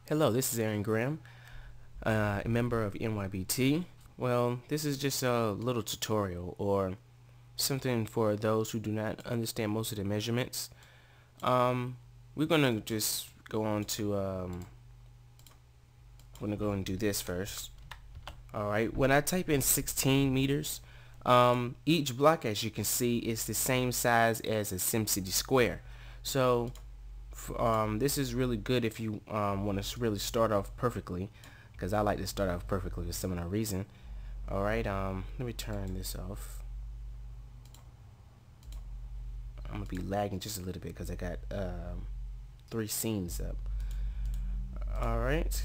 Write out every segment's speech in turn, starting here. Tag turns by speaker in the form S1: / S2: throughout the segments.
S1: Hello, this is Aaron Graham, a member of NYBT. Well, this is just a little tutorial or something for those who do not understand most of the measurements. We're gonna just go on to I'm gonna go and do this first. Alright, when I type in 16 meters, each block, as you can see, is the same size as a SimCity square. So this is really good if you want to really start off perfectly, because I like to start off perfectly for some reason. Alright, let me turn this off. I'm gonna be lagging just a little bit because I got 3 scenes up. Alright,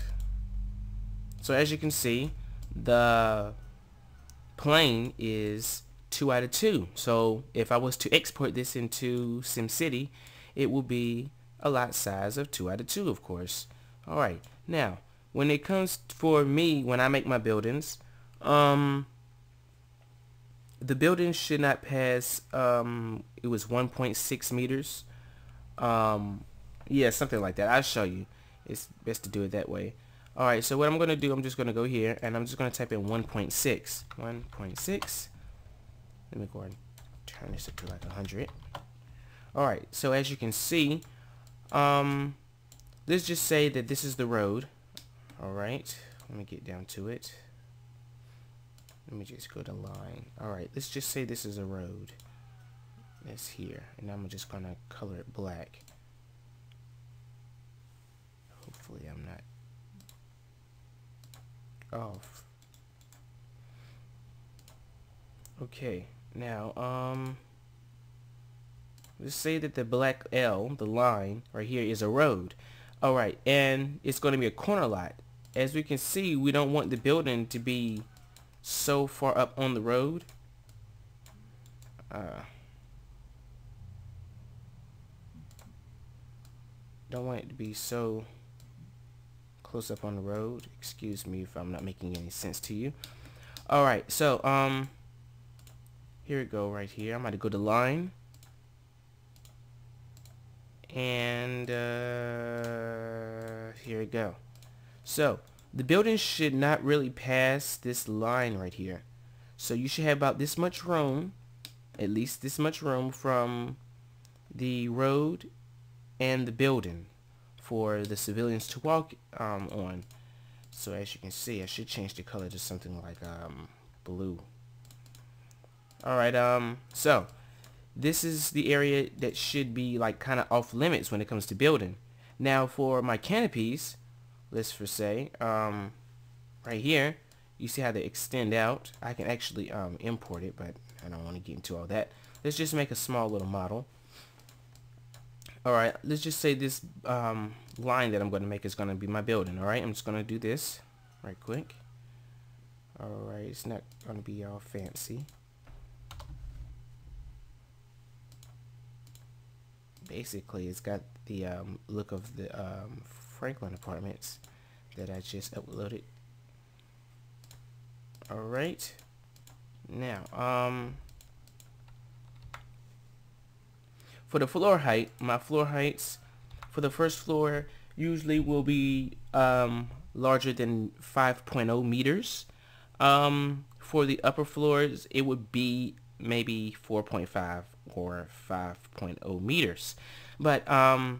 S1: so as you can see, the plane is 2 out of 2. So if I was to export this into SimCity, it will be a lot size of 2 out of 2, of course. Alright, now when it comes for me, when I make my buildings, the building should not pass it was 1.6 meters. Yeah, something like that. I'll show you. It's best to do it that way. Alright, so what I'm gonna do, I'm just gonna go here and I'm just gonna type in 1.6. 1.6. Let me go and turn this up to like 100. Alright, so as you can see, let's just say that this is the road. Alright, let me get down to it. Let me just go to line. Alright, let's just say this is a road. That's here. And I'm just gonna color it black. Hopefully I'm not off. Okay, now let's say that the black L, the line right here, is a road. Alright, and it's going to be a corner lot. As we can see, we don't want the building to be so far up on the road. Don't want it to be so close up on the road. Excuse me if I'm not making any sense to you. Alright, so here we go right here. I'm going to go to line. And here we go. So the building should not really pass this line right here. So you should have about this much room, at least this much room from the road and the building for the civilians to walk on. So as you can see, I should change the color to something like blue. Alright, so this is the area that should be like kind of off limits when it comes to building. Now for my canopies, let's for say, right here, you see how they extend out. I can actually import it, but I don't want to get into all that. Let's just make a small little model. Alright, let's just say this line that I'm going to make is going to be my building. Alright, I'm just going to do this right quick. Alright, it's not going to be all fancy. Basically, it's got the look of the Franklin Apartments that I just uploaded. Alright, now for the floor height, my floor heights for the first floor usually will be larger than 5.0 meters. For the upper floors, it would be maybe 4.5 or 5.0 meters. But I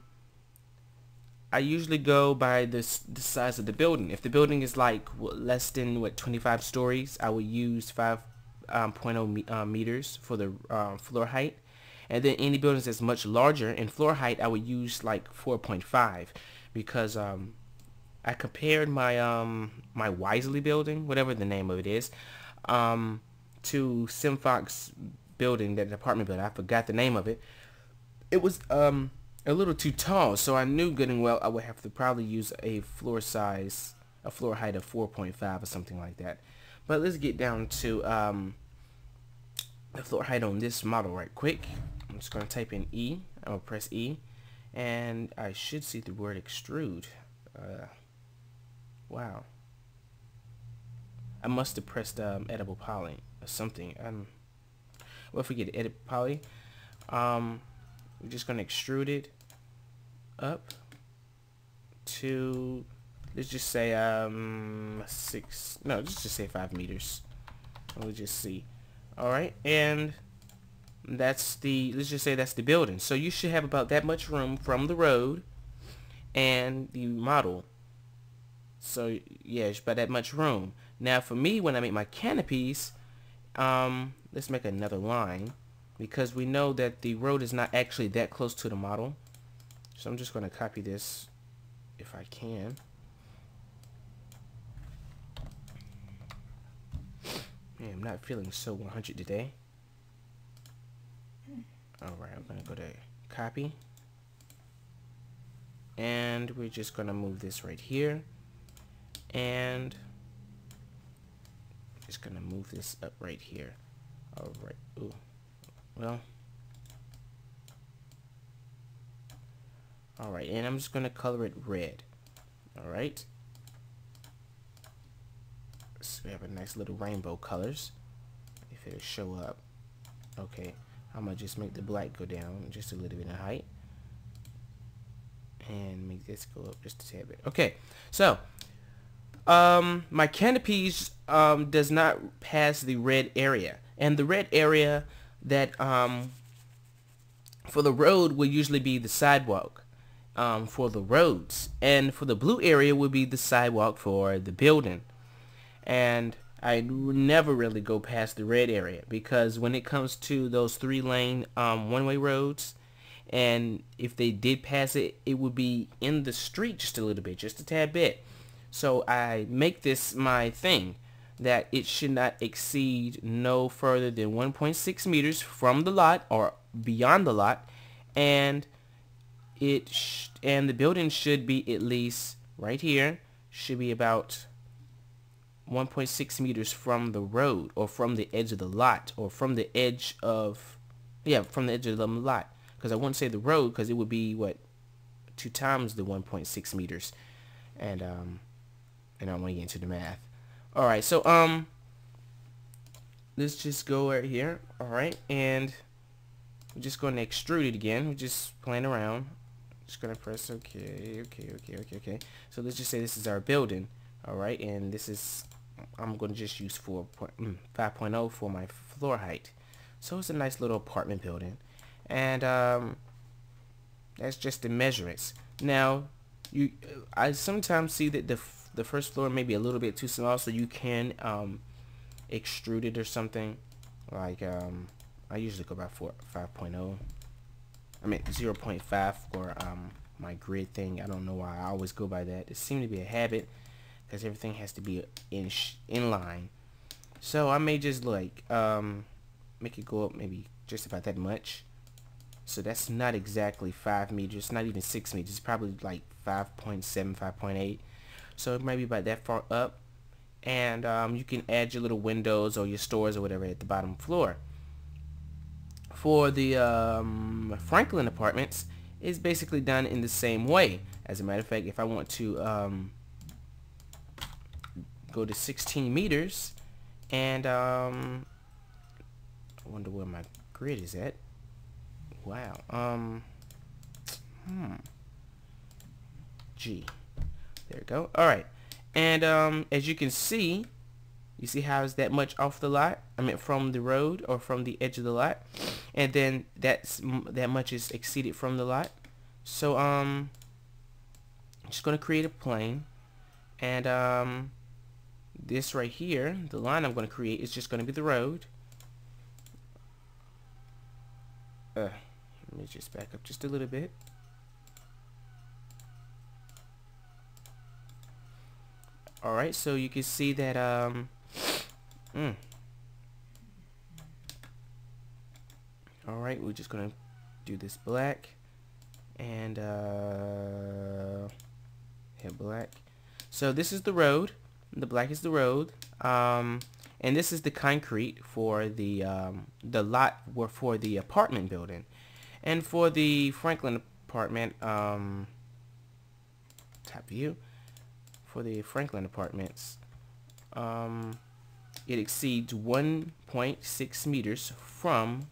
S1: usually go by the size of the building. If the building is like less than 25 stories, I would use 5.0 meters for the floor height. And then any buildings that's much larger in floor height, I would use like 4.5 because I compared my my Wisely building, whatever the name of it is, to SimFox building, that apartment building. I forgot the name of it. It was a little too tall, so I knew good and well I would have to probably use a floor height of 4.5 or something like that. But let's get down to the floor height on this model right quick. I'm just going to type in E. I'm going to press E, and I should see the word extrude. Wow. I must have pressed edible poly or something. Well, forget it. Edit poly. We're just going to extrude it up to let's just say 6, no, let's just say 5 meters. We'll just see. Alright, and that's the, let's just say that's the building. So you should have about that much room from the road and the model. So yeah, it's about that much room. Now for me, when I make my canopies, let's make another line, because we know that the road is not actually that close to the model. So I'm just going to copy this if I can. Man, I'm not feeling so 100 today. Alright, I'm going to go to copy. And we're just going to move this right here. And just going to move this up right here. Alright, ooh. Well. Alright, and I'm just going to color it red. Alright. So we have a nice little rainbow colors. If it'll show up. Okay, I'm going to just make the black go down just a little bit in height. And make this go up just a tad bit. Okay, so my canopies does not pass the red area. And the red area that for the road will usually be the sidewalk. For the roads, and for the blue area would be the sidewalk for the building. And I never really go past the red area, because when it comes to those 3-lane one-way roads, and if they did pass it, it would be in the street just a little bit, just a tad bit. So I make this my thing, that it should not exceed no further than 1.6 meters from the lot or beyond the lot, and the building should be at least right here, should be about 1.6 meters from the road, or from the edge of the lot, or from the edge of, yeah, from the edge of the lot, because I wouldn't say the road, because it would be what, 2 times the 1.6 meters, and I don't want to get into the math. Alright, so let's just go right here. Alright, and we're just going to extrude it again. We're just playing around. Just gonna press okay. So let's just say this is our building. Alright, and this is, I'm gonna just use 5.0 for my floor height. So it's a nice little apartment building, and that's just the measurements. Now I sometimes see that the first floor may be a little bit too small, so you can extrude it or something. Like I usually go by 5.0. I mean 0.5 for my grid thing. I don't know why I always go by that. It seems to be a habit, because everything has to be in line. So I may just like make it go up maybe just about that much. So that's not exactly 5 meters, not even 6 meters. It's probably like 5.7, 5.8. So it might be about that far up. And you can add your little windows or your stores or whatever at the bottom floor. For the Franklin apartments, it's basically done in the same way. As a matter of fact, if I want to go to 16 meters, and I wonder where my grid is at. Wow. G. There we go. Alright. And as you can see, you see how it's that much off the lot? I mean from the road or from the edge of the lot. And then that much is exceeded from the lot. So I'm just going to create a plane. And this right here, the line I'm going to create is just going to be the road. Let me just back up just a little bit. Alright, so you can see that alright, we're just gonna do this black and hit black. So this is the road. The black is the road. And this is the concrete for the lot for the apartment building. And for the Franklin apartment, top view, for the Franklin apartments, it exceeds 1.6 meters from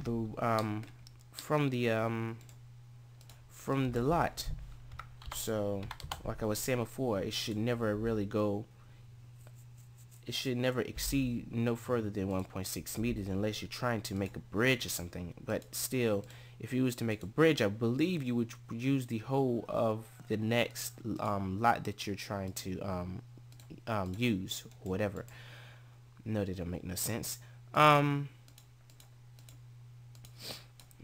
S1: the lot. So like I was saying before, it should never really go, it should never exceed no further than 1.6 meters unless you're trying to make a bridge or something. But still, if you was to make a bridge, I believe you would use the whole of the next lot that you're trying to use, or whatever. No, that don't make no sense.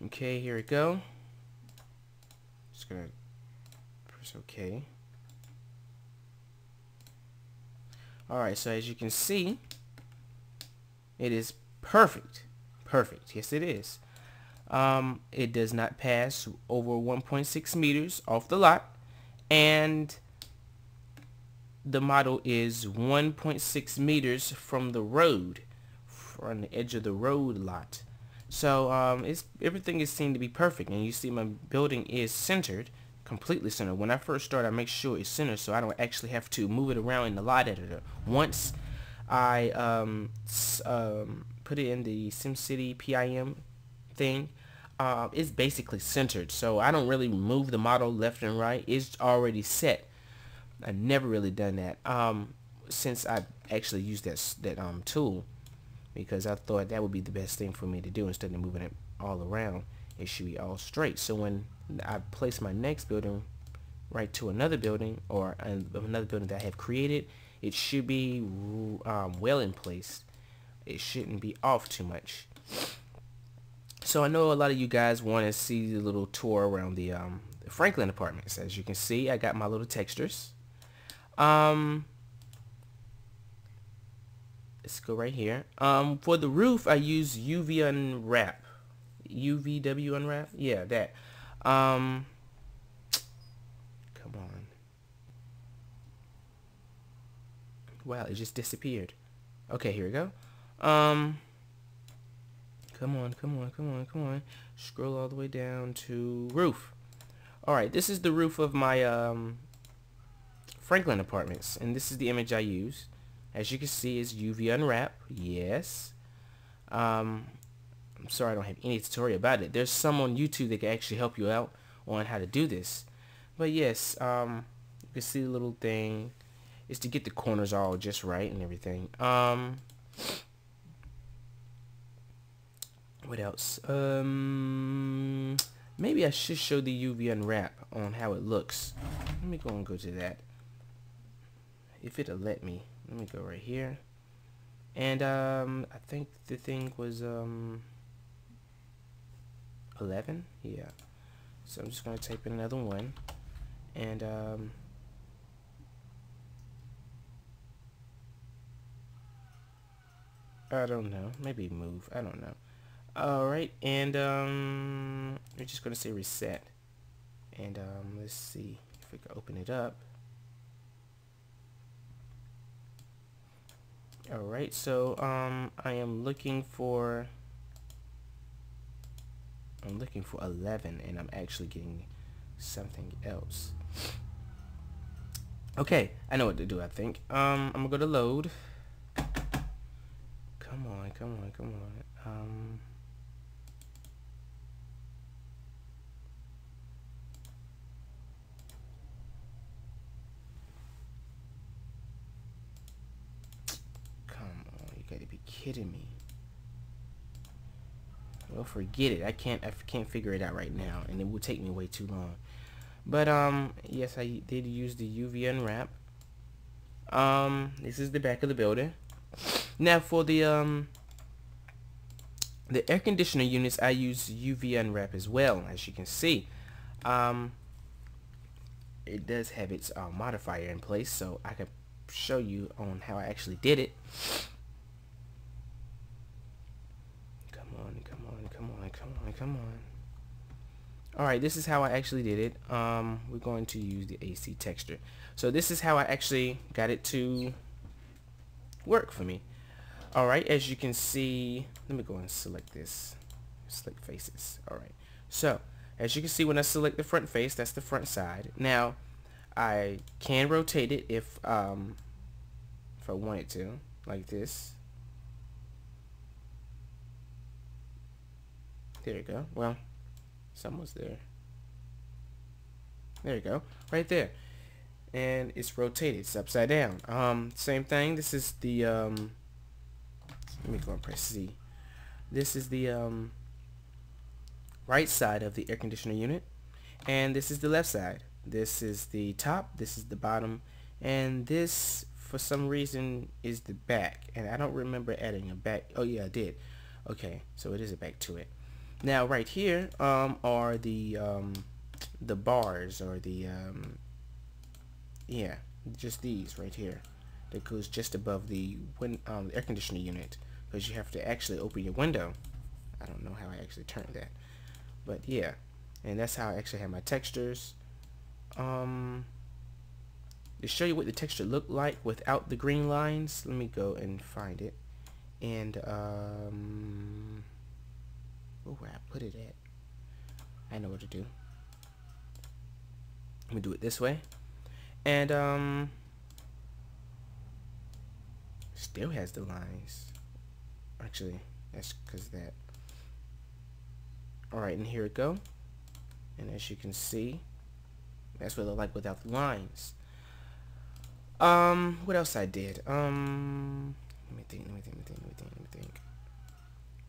S1: Okay, here we go. Just gonna press OK. Alright, so as you can see, it is perfect. Perfect. Yes, it is. It does not pass over 1.6 meters off the lot, and the model is 1.6 meters from the road, from the edge of the road lot. So everything is seen to be perfect, and you see my building is centered, completely centered. When I first start, I make sure it's centered so I don't actually have to move it around in the lot editor. Once I put it in the SimCity PIM thing, it's basically centered, so I don't really move the model left and right. It's already set. I've never really done that since I actually used that tool, because I thought that would be the best thing for me to do. Instead of moving it all around, it should be all straight. So when I place my next building right to another building, or another building that I have created, it should be well in place. It shouldn't be off too much. So I know a lot of you guys want to see the little tour around the Franklin Apartments. As you can see, I got my little textures. Let's go right here. For the roof, I use UV Unwrap. UVW Unwrap? Yeah, that. Come on. Wow, it just disappeared. Okay, here we go. Come on, come on, come on, come on. Scroll all the way down to roof. Alright, this is the roof of my Franklin Apartments, and this is the image I use. As you can see, it's UV Unwrap. Yes. I'm sorry I don't have any tutorial about it. There's some on YouTube that can actually help you out on how to do this. But yes, you can see the little thing. It's to get the corners all just right and everything. What else? Maybe I should show the UV Unwrap on how it looks. Let me go and go to that. If it'll let me. Let me go right here. And I think the thing was 11. Yeah. So I'm just gonna type in another one. And I don't know. Maybe move. I don't know. Alright, and we're just gonna say reset. And let's see if we can open it up. Alright, so I am looking for 11, and I'm actually getting something else. Okay, I know what to do, I think. I'm gonna go to load. Come on, come on, come on. Gotta be kidding me. Well, forget it. I can't figure it out right now, and it would take me way too long. But yes, I did use the UV Unwrap. This is the back of the building. Now for the air conditioner units, I use UV Unwrap as well. As you can see, it does have its modifier in place, so I can show you on how I actually did it. Come on. Alright, this is how I actually did it. We're going to use the AC texture. So this is how I actually got it to work for me. Alright, as you can see, let me go and select this. Select faces. Alright. So, as you can see, when I select the front face, that's the front side. Now, I can rotate it if I wanted to, like this. There you go. Well, someone's there. There you go. Right there. and it's rotated. It's upside down. Same thing. This is the let me go and press C. This is the right side of the air conditioner unit, and this is the left side. This is the top, this is the bottom, and this for some reason is the back, and I don't remember adding a back. Oh yeah, I did. Okay, so it is a back to it. Now right here are the bars, or the yeah, just these right here that goes just above the air conditioner unit, because you have to actually open your window. I don't know how I actually turned that, but yeah, and that's how I actually have my textures. To show you what the texture looked like without the green lines, let me go and find it, and where I put it at, I know what to do. I'm gonna do it this way, and still has the lines. Actually, that's because that. Alright, and here it go. And as you can see, that's what it looked like without the lines. What else I did? Let me think.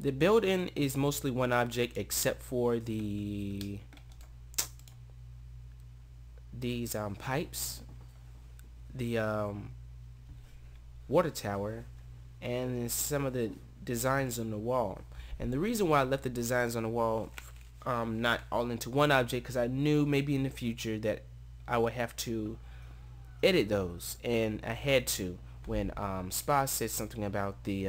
S1: The building is mostly one object except for these pipes, the water tower, and some of the designs on the wall. And the reason why I left the designs on the wall not all into one object, because I knew maybe in the future that I would have to edit those, and I had to when Spa said something about the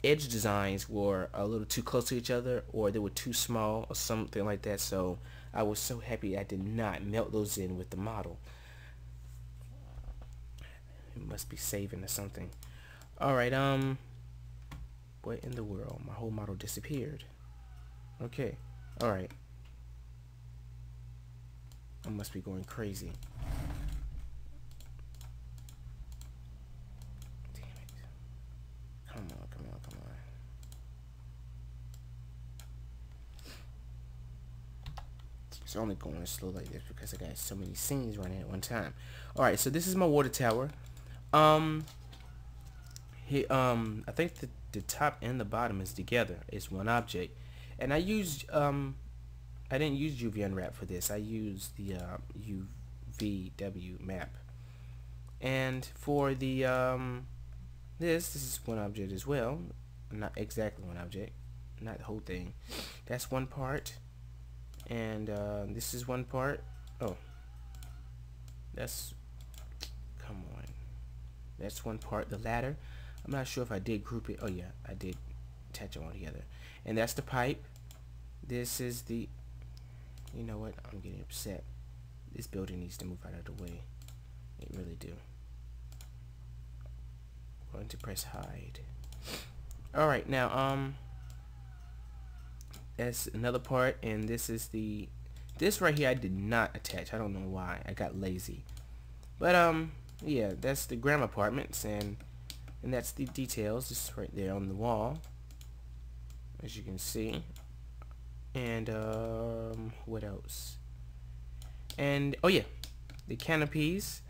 S1: edge designs were a little too close to each other, or they were too small, or something like that. So I was so happy I did not melt those in with the model. It must be saving or something. Alright, what in the world? My whole model disappeared. Okay, alright. I must be going crazy. Damn it. Come on. It's only going slow like this because I got so many scenes running at one time. Alright, so this is my water tower. I think the top and the bottom is together. It's one object. And I used I didn't use UV Unwrap for this. I used the UVW map. And for the this is one object as well. Not exactly one object, not the whole thing. That's one part, and this is one part. Oh, that's, come on, that's one part. The ladder, I'm not sure if I did group it. Oh yeah, I did attach it all together. And that's the pipe. This is the, you know what, I'm getting upset. This building needs to move out of the way. It really do. I'm going to press hide. Alright, now that's another part, and this is this right here I did not attach. I don't know why. I got lazy. But yeah, that's the Graham Apartments, and that's the details just right there on the wall, as you can see. And what else? And oh yeah, the canopies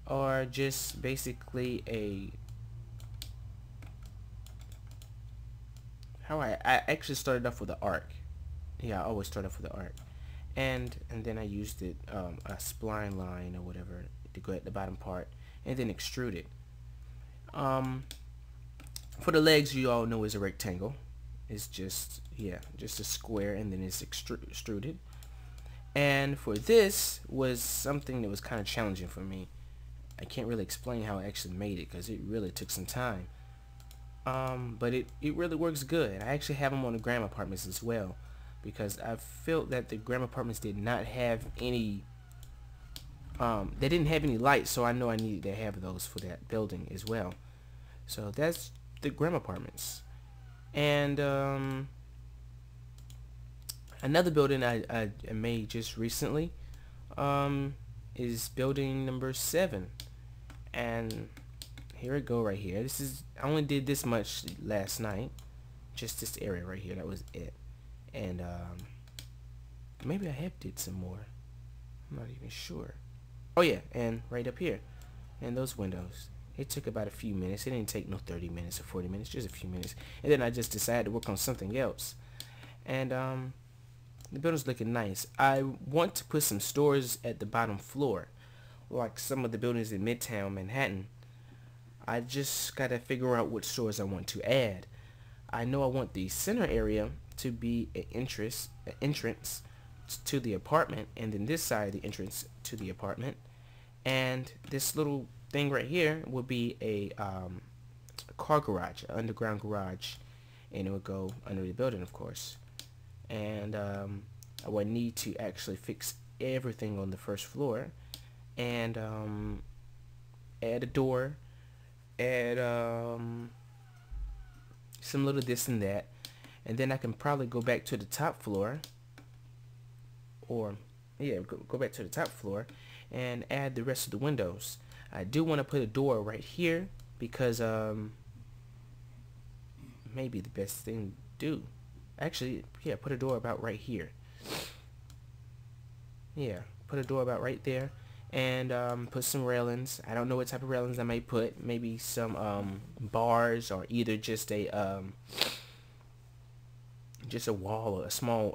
S1: are just basically a, how I actually started off with the arc. Yeah, I always start off with the arc, and then I used it a spline line or whatever to go at the bottom part, and then extrude it. For the legs, you all know is a rectangle. It's just, yeah, just a square, and then it's extruded. And for this was something that was kind of challenging for me. I can't really explain how I actually made it because it really took some time. But it really works good. I actually have them on the Graham Apartments as well, because I felt that the Graham Apartments did not have any they didn't have any lights, so I know I needed to have those for that building as well. So that's the Graham Apartments. And another building I made just recently is building number 7, and here it go right here. This is, I only did this much last night, just this area right here. That was it. And maybe I have did some more. I'm not even sure. Oh yeah, and right up here, and those windows. It took about a few minutes. It didn't take no 30 minutes or 40 minutes, just a few minutes. And then I just decided to work on something else. And the building's looking nice. I want to put some stores at the bottom floor, like some of the buildings in Midtown Manhattan. I just gotta figure out what stores I want to add. I know I want the center area to be an entrance to the apartment, and then this side the entrance to the apartment, and this little thing right here would be a car garage, an underground garage, and it would go under the building, of course. And I would need to actually fix everything on the first floor, and add a door, add some little this and that, and then I can probably go back to the top floor, or yeah, go back to the top floor and add the rest of the windows. I do want to put a door right here because maybe the best thing to do. Actually, yeah, put a door about right here. Yeah, put a door about right there, and put some railings. I don't know what type of railings I may put. Maybe some bars, or either just a wall, a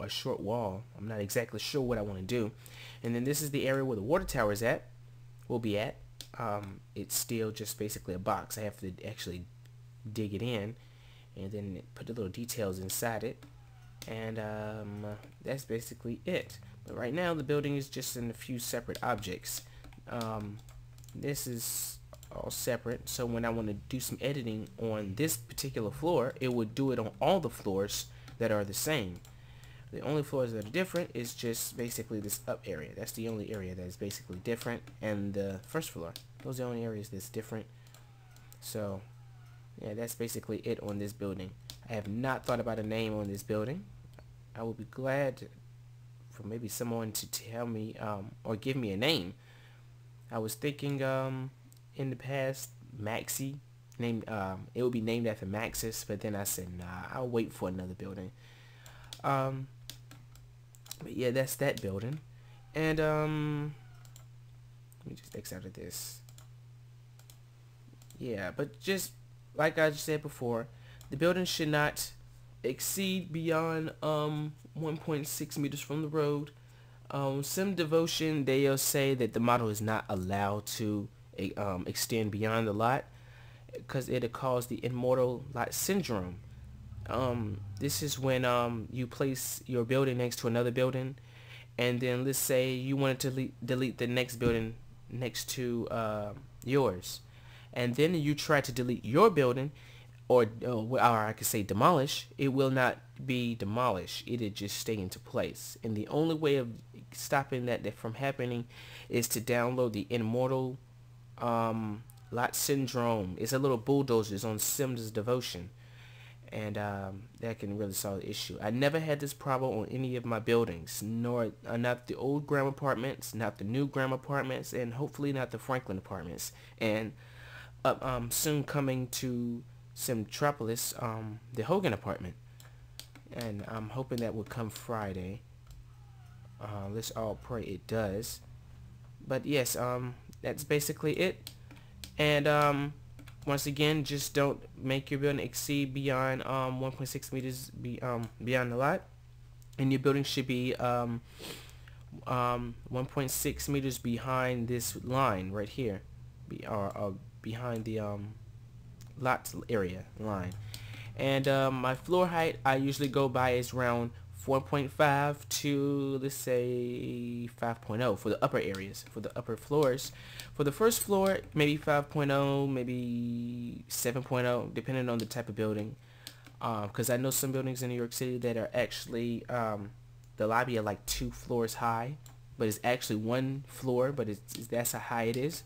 S1: short wall. I'm not exactly sure what I want to do. And then this is the area where the water tower is at. Will be at. It's still just basically a box. I have to actually dig it in, and then put the little details inside it. And that's basically it. But right now the building is just in a few separate objects. This is all separate, so when I want to do some editing on this particular floor, it would do it on all the floors that are the same. The only floors that are different is just basically this up area. That's the only area that is basically different, and the first floor. Those are the only areas that's different. So yeah, that's basically it on this building. I have not thought about a name on this building. I would be glad for maybe someone to tell me or give me a name. I was thinking in the past Maxi, named it would be named after Maxis, but then I said nah, I'll wait for another building. But yeah, that's that building. And let me just X out of this. Yeah, but just like I just said before, the building should not exceed beyond 1.6 meters from the road. Sim Devotion, they'll say that the model is not allowed to extend beyond the lot because it'll cause the immortal lot syndrome. This is when you place your building next to another building, and then let's say you wanted to delete the next building next to yours, and then you try to delete your building, or I could say demolish. It will not be demolished. It'll just stay into place. And the only way of stopping that from happening is to download the Immortal Lot Syndrome. It's a little bulldozers on Sims Devotion, and that can really solve the issue. I never had this problem on any of my buildings, nor not the old Graham apartments, not the new Graham apartments, and hopefully not the Franklin apartments. And soon coming to Simtropolis, the Hogan apartment, and I'm hoping that will come Friday. Let's all pray it does. But yes, that's basically it. And once again, just don't make your building exceed beyond 1.6 meters beyond the lot, and your building should be 1.6 meters behind this line right here, behind the lot area line. And my floor height I usually go by is around 4.5 to, let's say, 5.0 for the upper areas, for the upper floors. For the first floor, maybe 5.0, maybe 7.0, depending on the type of building. Because I know some buildings in New York City that are actually, the lobby are like 2 floors high, but it's actually 1 floor, but that's how high it is.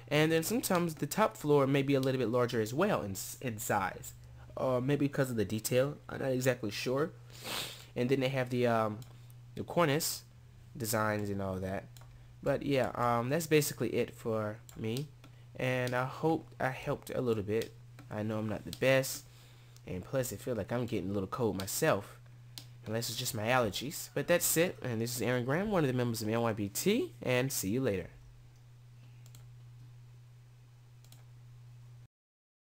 S1: And then sometimes the top floor may be a little bit larger as well in size, or maybe because of the detail. I'm not exactly sure. And then they have the cornice designs and all that. But yeah, that's basically it for me, and I hope I helped a little bit. I know I'm not the best, and plus I feel like I'm getting a little cold myself, unless it's just my allergies. But that's it, and this is Aaron Graham, one of the members of NYBT, and see you later.